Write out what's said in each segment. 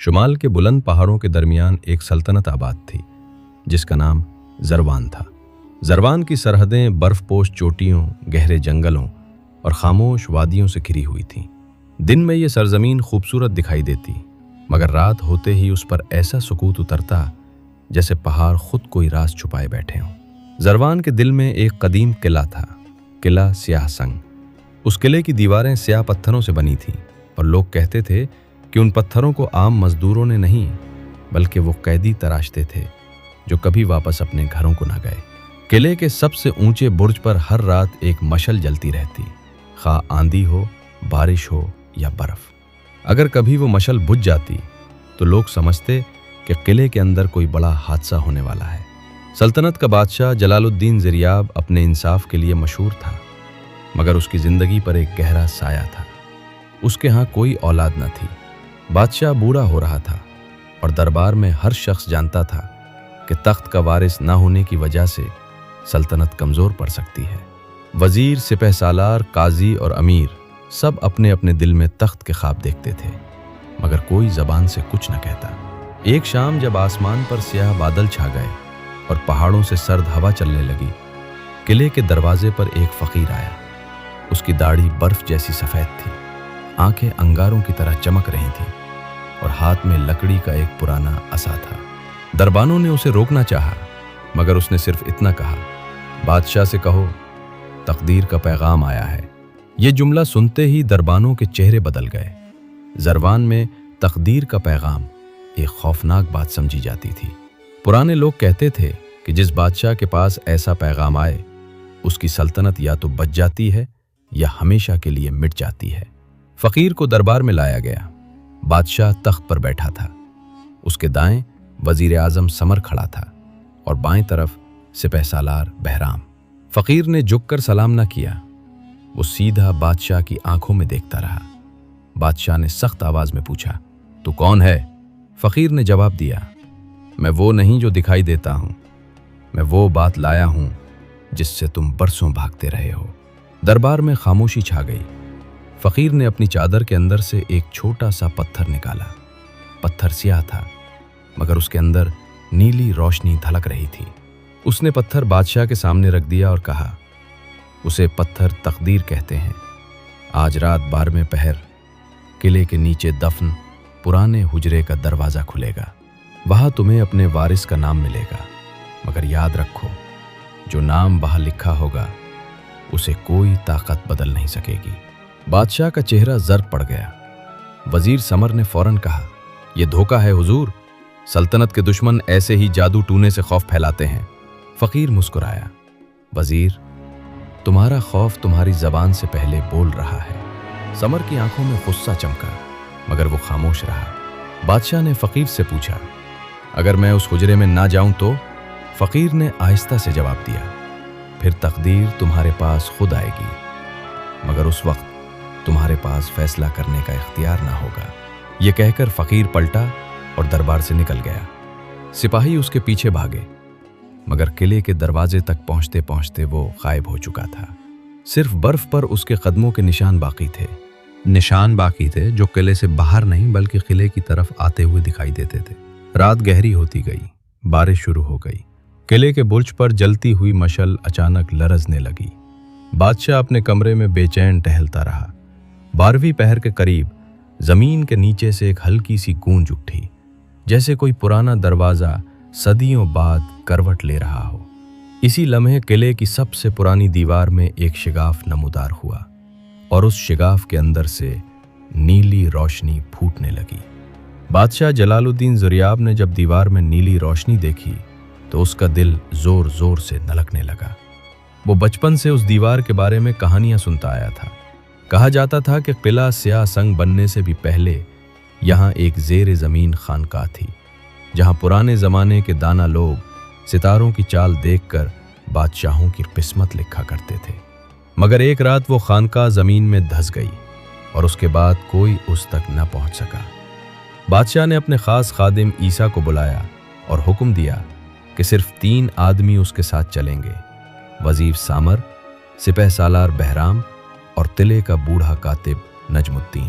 شمال کے بلند پہاڑوں کے درمیان ایک سلطنت آباد تھی جس کا نام زروان تھا۔ زروان کی سرحدیں برف پوش چوٹیوں، گہرے جنگلوں اور خاموش وادیوں سے گھری ہوئی تھیں۔ دن میں یہ سرزمین خوبصورت دکھائی دیتی، مگر رات ہوتے ہی اس پر ایسا سکوت اترتا جیسے پہاڑ خود کوئی راز چھپائے بیٹھے ہوں۔ زروان کے دل میں ایک قدیم قلعہ تھا، قلعہ سیاہ سنگ۔ اس قلعے کی دیواریں سیاہ پتھروں سے بنی تھیں اور لوگ کہتے تھے کہ ان پتھروں کو عام مزدوروں نے نہیں بلکہ وہ قیدی تراشتے تھے جو کبھی واپس اپنے گھروں کو نہ گئے۔ قلعے کے سب سے اونچے برج پر ہر رات ایک مشعل جلتی رہتی، خواہ آندھی ہو، بارش ہو یا برف۔ اگر کبھی وہ مشعل بجھ جاتی تو لوگ سمجھتے کہ قلعے کے اندر کوئی بڑا حادثہ ہونے والا ہے۔ سلطنت کا بادشاہ جلال الدین زریاب اپنے انصاف کے لیے مشہور تھا، مگر اس کی زندگی پر ایک گہرا سایہ تھا۔ اس کے ہاں کوئی اولاد نہ تھی۔ بادشاہ بوڑھا ہو رہا تھا اور دربار میں ہر شخص جانتا تھا کہ تخت کا وارث نہ ہونے کی وجہ سے سلطنت کمزور پڑ سکتی ہے۔ وزیر، سپہ سالار، قاضی اور امیر سب اپنے اپنے دل میں تخت کے خواب دیکھتے تھے، مگر کوئی زبان سے کچھ نہ کہتا۔ ایک شام جب آسمان پر سیاہ بادل چھا گئے اور پہاڑوں سے سرد ہوا چلنے لگی، قلعے کے دروازے پر ایک فقیر آیا۔ اس کی داڑھی برف جیسی سفید تھی، آنکھیں انگاروں کی طرح چمک رہی تھیں اور ہاتھ میں لکڑی کا ایک پرانا عصا تھا۔ دربانوں نے اسے روکنا چاہا، مگر اس نے صرف اتنا کہا، بادشاہ سے کہو تقدیر کا پیغام آیا ہے۔ یہ جملہ سنتے ہی دربانوں کے چہرے بدل گئے۔ زروان میں تقدیر کا پیغام ایک خوفناک بات سمجھی جاتی تھی۔ پرانے لوگ کہتے تھے کہ جس بادشاہ کے پاس ایسا پیغام آئے اس کی سلطنت یا تو بچ جاتی ہے یا ہمیشہ کے لیے مٹ جاتی ہے۔ فقیر کو دربار میں لایا گیا۔ بادشاہ تخت پر بیٹھا تھا۔ اس کے دائیں وزیر اعظم سمر کھڑا تھا اور بائیں طرف سپہ سالار بہرام۔ فقیر نے جھک کر سلام نہ کیا، وہ سیدھا بادشاہ کی آنکھوں میں دیکھتا رہا۔ بادشاہ نے سخت آواز میں پوچھا، تو کون ہے؟ فقیر نے جواب دیا، میں وہ نہیں جو دکھائی دیتا ہوں، میں وہ بات لایا ہوں جس سے تم برسوں بھاگتے رہے ہو۔ دربار میں خاموشی چھا گئی۔ فقیر نے اپنی چادر کے اندر سے ایک چھوٹا سا پتھر نکالا۔ پتھر سیاہ تھا، مگر اس کے اندر نیلی روشنی دھلک رہی تھی۔ اس نے پتھر بادشاہ کے سامنے رکھ دیا اور کہا، اسے پتھر تقدیر کہتے ہیں۔ آج رات 12ویں پہر قلعے کے نیچے دفن پرانے حجرے کا دروازہ کھلے گا۔ وہاں تمہیں اپنے وارث کا نام ملے گا، مگر یاد رکھو جو نام وہاں لکھا ہوگا اسے کوئی طاقت بدل نہیں سکے گی۔ بادشاہ کا چہرہ زرد پڑ گیا۔ وزیر سمر نے فوراً کہا، یہ دھوکہ ہے حضور، سلطنت کے دشمن ایسے ہی جادو ٹونے سے خوف پھیلاتے ہیں۔ فقیر مسکرایا، وزیر تمہارا خوف تمہاری زبان سے پہلے بول رہا ہے۔ سمر کی آنکھوں میں غصہ چمکا، مگر وہ خاموش رہا۔ بادشاہ نے فقیر سے پوچھا، اگر میں اس حجرے میں نہ جاؤں تو؟ فقیر نے آہستہ سے جواب دیا، پھر تقدیر تمہارے پاس خود آئے گی، مگر اس وقت تمہارے پاس فیصلہ کرنے کا اختیار نہ ہوگا۔ یہ کہہ کر فقیر پلٹا اور دربار سے نکل گیا۔ سپاہی اس کے پیچھے بھاگے، مگر قلعے کے دروازے تک پہنچتے پہنچتے وہ غائب ہو چکا تھا۔ صرف برف پر اس کے قدموں کے نشان باقی تھے جو قلعے سے باہر نہیں بلکہ قلعے کی طرف آتے ہوئے دکھائی دیتے تھے۔ رات گہری ہوتی گئی، بارش شروع ہو گئی۔ قلعے کے برج پر جلتی ہوئی مشعل اچانک لرزنے لگی۔ بادشاہ اپنے کمرے میں بے چین ٹہلتا رہا۔ 12ویں پہر کے قریب زمین کے نیچے سے ایک ہلکی سی گونج اٹھی، جیسے کوئی پرانا دروازہ صدیوں بعد کروٹ لے رہا ہو۔ اسی لمحے قلعے کی سب سے پرانی دیوار میں ایک شگاف نمودار ہوا اور اس شگاف کے اندر سے نیلی روشنی پھوٹنے لگی۔ بادشاہ جلال الدین زریاب نے جب دیوار میں نیلی روشنی دیکھی تو اس کا دل زور زور سے دھڑکنے لگا۔ وہ بچپن سے اس دیوار کے بارے میں کہانیاں سنتا آیا تھا۔ کہا جاتا تھا کہ قلعہ سیاہ سنگ بننے سے بھی پہلے یہاں ایک زیر زمین خانقاہ تھی، جہاں پرانے زمانے کے دانا لوگ ستاروں کی چال دیکھ کر بادشاہوں کی قسمت لکھا کرتے تھے۔ مگر ایک رات وہ خانقاہ زمین میں دھس گئی اور اس کے بعد کوئی اس تک نہ پہنچ سکا۔ بادشاہ نے اپنے خاص خادم عیسیٰ کو بلایا اور حکم دیا کہ صرف 3 آدمی اس کے ساتھ چلیں گے، وزیر سامر، سپہ سالار بہرام اور قلعے کا بوڑھا کاتب نجم الدین۔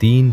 3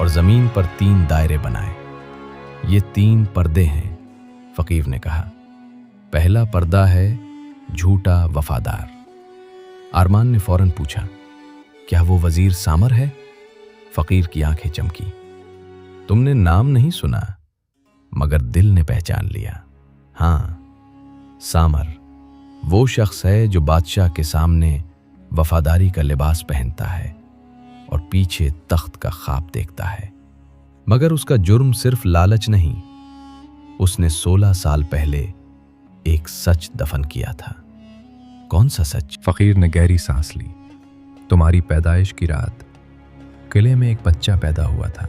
اور زمین پر 3 دائرے بنائے۔ یہ 3 پردے ہیں، فقیر نے کہا۔ پہلا پردہ ہے جھوٹا وفادار۔ ارمان نے فوراً پوچھا، کیا وہ وزیر سامر ہے؟ فقیر کی آنکھیں چمکی۔ تم نے نام نہیں سنا مگر دل نے پہچان لیا۔ ہاں، سامر وہ شخص ہے جو بادشاہ کے سامنے وفاداری کا لباس پہنتا ہے اور پیچھے تخت کا خواب دیکھتا ہے، مگر اس کا جرم صرف لالچ نہیں، اس نے 16 سال پہلے ایک سچ دفن کیا تھا۔ کون سا سچ؟ فقیر نے گہری سانس لی۔ تمہاری پیدائش کی رات قلعے میں ایک بچہ پیدا ہوا تھا۔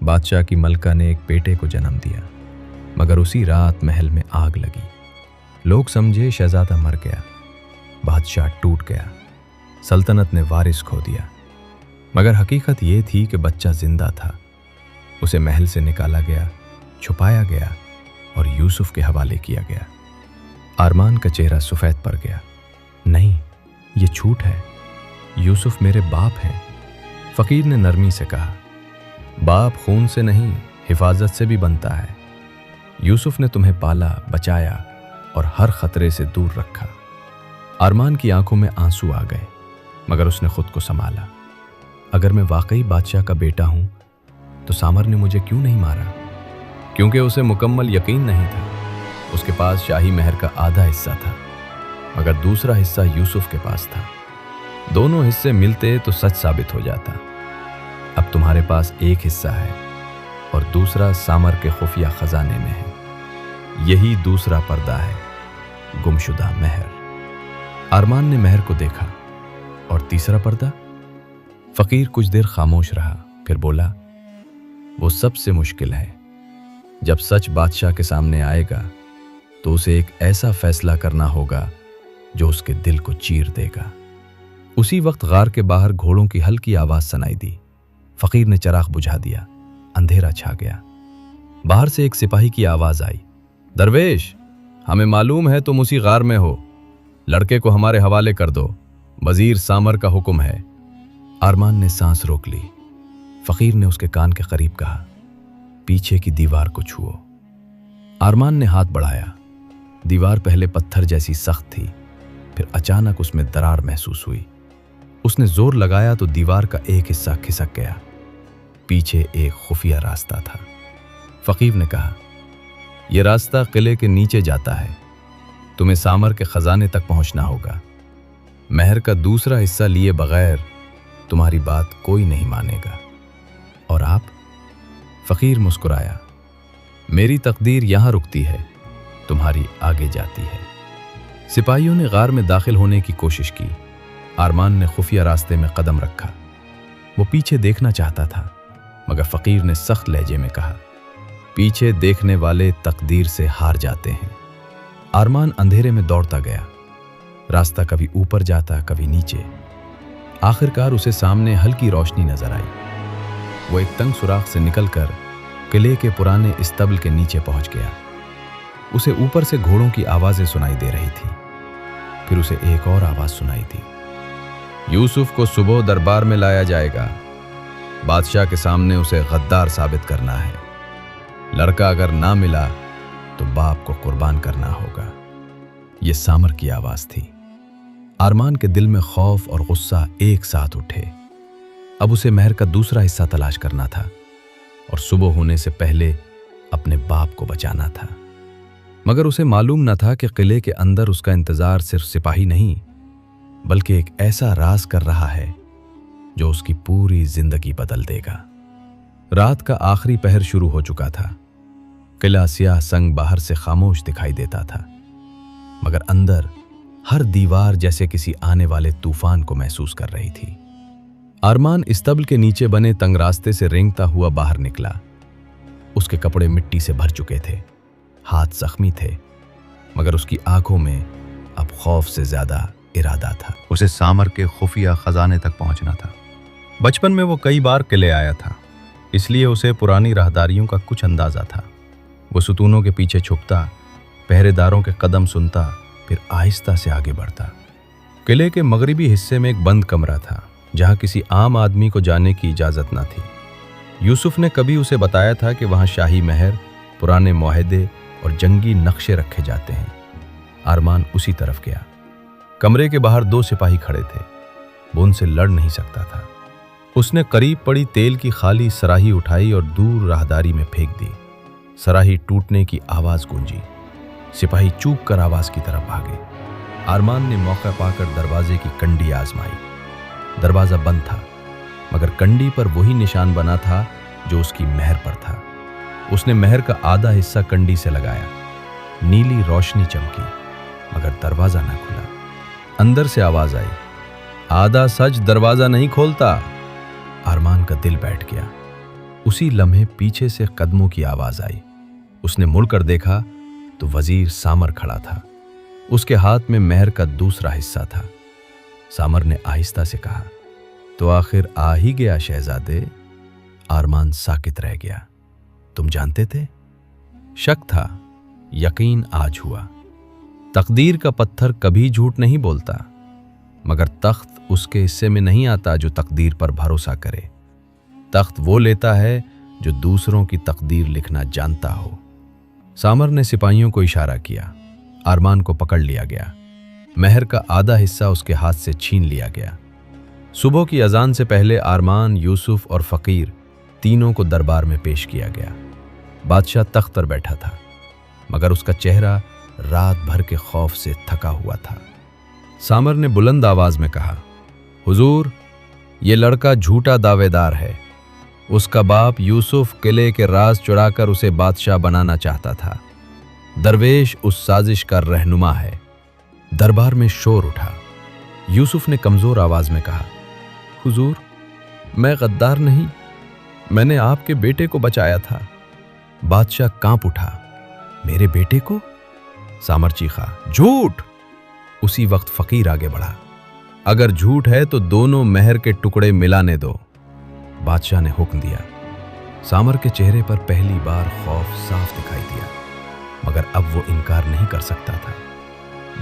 بادشاہ کی ملکہ نے ایک بیٹے کو جنم دیا، مگر اسی رات محل میں آگ لگی۔ لوگ سمجھے شہزادہ مر گیا، بادشاہ ٹوٹ گیا، سلطنت نے وارث کھو دیا، مگر حقیقت یہ تھی کہ بچہ زندہ تھا۔ اسے محل سے نکالا گیا، چھپایا گیا اور یوسف کے حوالے کیا گیا۔ ارمان کا چہرہ سفید پڑ گیا۔ نہیں، یہ جھوٹ ہے، یوسف میرے باپ ہیں۔ فقیر نے نرمی سے کہا، باپ خون سے نہیں، حفاظت سے بھی بنتا ہے۔ یوسف نے تمہیں پالا، بچایا اور ہر خطرے سے دور رکھا۔ ارمان کی آنکھوں میں آنسو آ گئے، مگر اس نے خود کو سنبھالا۔ اگر میں واقعی بادشاہ کا بیٹا ہوں تو سامر نے مجھے کیوں نہیں مارا؟ کیونکہ اسے مکمل یقین نہیں تھا۔ اس کے پاس شاہی مہر کا آدھا حصہ تھا، مگر دوسرا حصہ یوسف کے پاس تھا۔ دونوں حصے ملتے تو سچ ثابت ہو جاتا۔ اب تمہارے پاس ایک حصہ ہے اور دوسرا سامر کے خفیہ خزانے میں ہے۔ یہی دوسرا پردہ ہے، گمشدہ مہر۔ ارمان نے مہر کو دیکھا۔ اور تیسرا پردہ؟ فقیر کچھ دیر خاموش رہا، پھر بولا، وہ سب سے مشکل ہے۔ جب سچ بادشاہ کے سامنے آئے گا تو اسے ایک ایسا فیصلہ کرنا ہوگا جو اس کے دل کو چیر دے گا۔ اسی وقت غار کے باہر گھوڑوں کی ہلکی آواز سنائی دی۔ فقیر نے چراغ بجھا دیا، اندھیرا چھا گیا۔ باہر سے ایک سپاہی کی آواز آئی، درویش، ہمیں معلوم ہے تم اسی غار میں ہو، لڑکے کو ہمارے حوالے کر دو، وزیر سامر کا حکم ہے۔ ارمان نے سانس روک لی۔ فقیر نے اس کے کان کے قریب کہا، پیچھے کی دیوار کو چھوؤ۔ ارمان نے ہاتھ بڑھایا۔ دیوار پہلے پتھر جیسی سخت تھی، پھر اچانک اس میں درار محسوس ہوئی۔ اس نے زور لگایا تو دیوار کا ایک حصہ کھسک گیا۔ پیچھے ایک خفیہ راستہ تھا۔ فقیر نے کہا، یہ راستہ قلعے کے نیچے جاتا ہے، تمہیں سامر کے خزانے تک پہنچنا ہوگا۔ مہر کا دوسرا حصہ لیے بغیر تمہاری بات کوئی نہیں مانے گا۔ اور آپ؟ فقیر مسکرایا، میری تقدیر یہاں رکتی ہے، تمہاری آگے جاتی ہے۔ سپاہیوں نے غار میں داخل ہونے کی کوشش کی۔ ارمان نے خفیہ راستے میں قدم رکھا۔ وہ پیچھے دیکھنا چاہتا تھا، مگر فقیر نے سخت لہجے میں کہا، پیچھے دیکھنے والے تقدیر سے ہار جاتے ہیں۔ ارمان اندھیرے میں دوڑتا گیا۔ راستہ کبھی اوپر جاتا، کبھی نیچے۔ آخرکار اسے سامنے ہلکی روشنی نظر آئی۔ وہ ایک تنگ سوراخ سے نکل کر قلعے کے پرانے استبل کے نیچے پہنچ گیا۔ اسے اوپر سے گھوڑوں کی آوازیں سنائی دے رہی تھی۔ پھر اسے ایک اور آواز سنائی دی، یوسف کو صبح دربار میں لایا جائے گا، بادشاہ کے سامنے اسے غدار ثابت کرنا ہے، لڑکا اگر نہ ملا تو باپ کو قربان کرنا ہوگا۔ یہ سامر کی آواز تھی۔ ارمان کے دل میں خوف اور غصہ ایک ساتھ اٹھے۔ اب اسے مہر کا دوسرا حصہ تلاش کرنا تھا اور صبح ہونے سے پہلے اپنے باپ کو بچانا تھا۔ مگر اسے معلوم نہ تھا کہ قلعے کے اندر اس کا انتظار صرف سپاہی نہیں، بلکہ ایک ایسا راز کر رہا ہے جو اس کی پوری زندگی بدل دے گا۔ رات کا آخری پہر شروع ہو چکا تھا۔ قلعہ سیاہ سنگ باہر سے خاموش دکھائی دیتا تھا، مگر اندر ہر دیوار جیسے کسی آنے والے طوفان کو محسوس کر رہی تھی۔ ارمان استبل کے نیچے بنے تنگ راستے سے رینگتا ہوا باہر نکلا۔ اس کے کپڑے مٹی سے بھر چکے تھے، ہاتھ زخمی تھے، مگر اس کی آنکھوں میں اب خوف سے زیادہ ارادہ تھا۔ اسے سامر کے خفیہ خزانے تک پہنچنا تھا۔ بچپن میں وہ کئی بار قلعے آیا تھا، اس لیے اسے پرانی راہداریوں کا کچھ اندازہ تھا۔ وہ ستونوں کے پیچھے چھپتا، پہرے داروں کے قدم سنتا، پھر آہستہ سے آگے بڑھتا۔ قلعے کے مغربی حصے میں ایک بند کمرہ تھا، جہاں کسی عام آدمی کو جانے کی اجازت نہ تھی۔ یوسف نے کبھی اسے بتایا تھا کہ وہاں شاہی مہر، پرانے معاہدے اور جنگی نقشے رکھے جاتے ہیں۔ آرمان اسی طرف گیا۔ کمرے کے باہر 2 سپاہی کھڑے تھے، وہ ان سے لڑ نہیں سکتا تھا۔ اس نے قریب پڑی تیل کی خالی سراہی اٹھائی اور دور راہداری میں پھینک دی۔ سراہی ٹوٹنے کی آواز گونجی، سپاہی چوک کر آواز کی طرف بھاگے۔ آرمان نے موقع پا کر دروازے کی کنڈی آزمائی۔ دروازہ بند تھا، مگر کنڈی پر وہی نشان بنا تھا جو اس کی مہر پر تھا۔ اس نے مہر کا آدھا حصہ کنڈی سے لگایا۔ نیلی روشنی چمکی، مگر دروازہ نہ کھلا۔ اندر سے آواز آئی، آدھا سچ دروازہ نہیں کھولتا۔ آرمان کا دل بیٹھ گیا۔ اسی لمحے پیچھے سے قدموں کی آواز آئی۔ اس نے مڑ کر دیکھا تو وزیر سامر کھڑا تھا۔ اس کے ہاتھ میں مہر کا دوسرا حصہ تھا۔ سامر نے آہستہ سے کہا، تو آخر آ ہی گیا شہزادے۔ آرمان ساکت رہ گیا۔ تم جانتے تھے؟ شک تھا، یقین آج ہوا۔ تقدیر کا پتھر کبھی جھوٹ نہیں بولتا، مگر تخت اس کے حصے میں نہیں آتا جو تقدیر پر بھروسہ کرے۔ تخت وہ لیتا ہے جو دوسروں کی تقدیر لکھنا جانتا ہو۔ سامر نے سپاہیوں کو اشارہ کیا۔ آرمان کو پکڑ لیا گیا۔ مہر کا آدھا حصہ اس کے ہاتھ سے چھین لیا گیا۔ صبح کی اذان سے پہلے آرمان، یوسف اور فقیر تینوں کو دربار میں پیش کیا گیا۔ بادشاہ تخت پر بیٹھا تھا، مگر اس کا چہرہ رات بھر کے خوف سے تھکا ہوا تھا۔ سامر نے بلند آواز میں کہا، حضور، یہ لڑکا جھوٹا دعوے دار ہے۔ اس کا باپ یوسف قلعے کے راز چرا کر اسے بادشاہ بنانا چاہتا تھا۔ درویش اس سازش کا رہنما ہے۔ دربار میں شور اٹھا۔ یوسف نے کمزور آواز میں کہا، حضور، میں غدار نہیں، میں نے آپ کے بیٹے کو بچایا تھا۔ بادشاہ کانپ اٹھا، میرے بیٹے کو؟ سامر چیخا، جھوٹ! اسی وقت فقیر آگے بڑھا، اگر جھوٹ ہے تو دونوں مہر کے ٹکڑے ملانے دو۔ بادشاہ نے حکم دیا۔ سامر کے چہرے پر پہلی بار خوف صاف دکھائی دیا، مگر اب وہ انکار نہیں کر سکتا تھا۔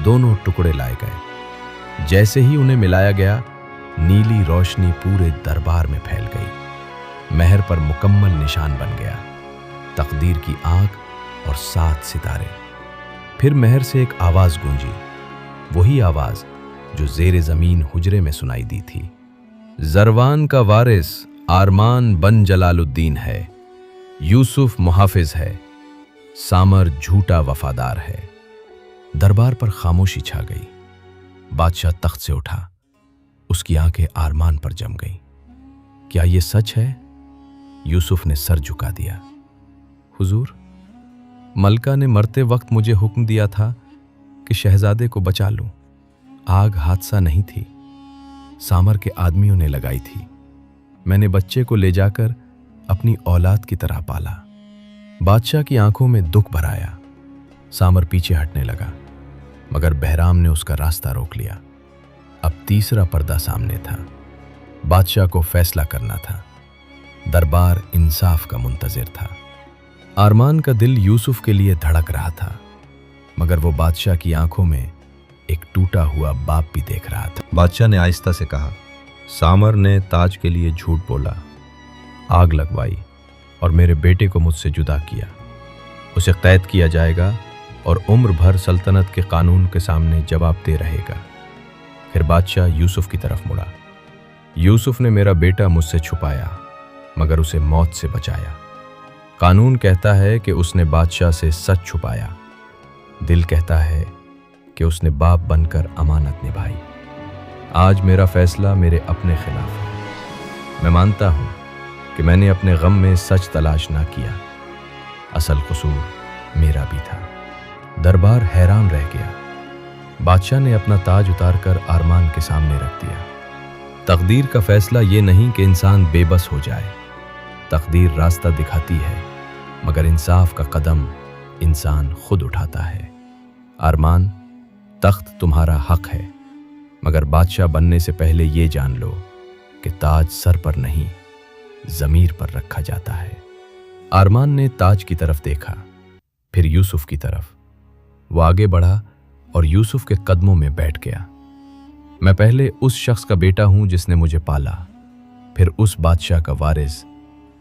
دونوں ٹکڑے لائے گئے۔ جیسے ہی انہیں ملایا گیا، نیلی روشنی پورے دربار میں پھیل گئی۔ مہر پر مکمل نشان بن گیا، تقدیر کی آنکھ اور 7 ستارے۔ پھر مہر سے ایک آواز گونجی، وہی آواز جو زیر زمین حجرے میں سنائی دی تھی، زروان کا وارث آرمان بن جلال الدین ہے، یوسف محافظ ہے، سامر جھوٹا وفادار ہے۔ دربار پر خاموشی چھا گئی۔ بادشاہ تخت سے اٹھا، اس کی آنکھیں آرمان پر جم گئیں۔ کیا یہ سچ ہے؟ یوسف نے سر جھکا دیا۔ حضور، ملکہ نے مرتے وقت مجھے حکم دیا تھا کہ شہزادے کو بچا لوں۔ آگ حادثہ نہیں تھی، سامر کے آدمیوں نے لگائی تھی۔ میں نے بچے کو لے جا کر اپنی اولاد کی طرح پالا۔ بادشاہ کی آنکھوں میں دکھ بھر آیا۔ سامر پیچھے ہٹنے لگا، مگر بہرام نے اس کا راستہ روک لیا۔ اب تیسرا پردہ سامنے تھا۔ بادشاہ کو فیصلہ کرنا تھا۔ دربار انصاف کا منتظر تھا۔ آرمان کا دل یوسف کے لیے دھڑک رہا تھا، مگر وہ بادشاہ کی آنکھوں میں ایک ٹوٹا ہوا باپ بھی دیکھ رہا تھا۔ بادشاہ نے آہستہ سے کہا، سامر نے تاج کے لیے جھوٹ بولا، آگ لگوائی اور میرے بیٹے کو مجھ سے جدا کیا۔ اسے قید کیا جائے گا اور عمر بھر سلطنت کے قانون کے سامنے جواب دہ رہے گا۔ پھر بادشاہ یوسف کی طرف مڑا۔ یوسف نے میرا بیٹا مجھ سے چھپایا، مگر اسے موت سے بچایا۔ قانون کہتا ہے کہ اس نے بادشاہ سے سچ چھپایا، دل کہتا ہے کہ اس نے باپ بن کر امانت نبھائی۔ آج میرا فیصلہ میرے اپنے خلاف ہے۔ میں مانتا ہوں کہ میں نے اپنے غم میں سچ تلاش نہ کیا، اصل قصور میرا بھی تھا۔ دربار حیران رہ گیا۔ بادشاہ نے اپنا تاج اتار کر آرمان کے سامنے رکھ دیا۔ تقدیر کا فیصلہ یہ نہیں کہ انسان بے بس ہو جائے۔ تقدیر راستہ دکھاتی ہے، مگر انصاف کا قدم انسان خود اٹھاتا ہے۔ آرمان، تخت تمہارا حق ہے، مگر بادشاہ بننے سے پہلے یہ جان لو کہ تاج سر پر نہیں، ضمیر پر رکھا جاتا ہے۔ آرمان نے تاج کی طرف دیکھا، پھر یوسف کی طرف۔ وہ آگے بڑھا اور یوسف کے قدموں میں بیٹھ گیا۔ میں پہلے اس شخص کا بیٹا ہوں جس نے مجھے پالا، پھر اس بادشاہ کا وارث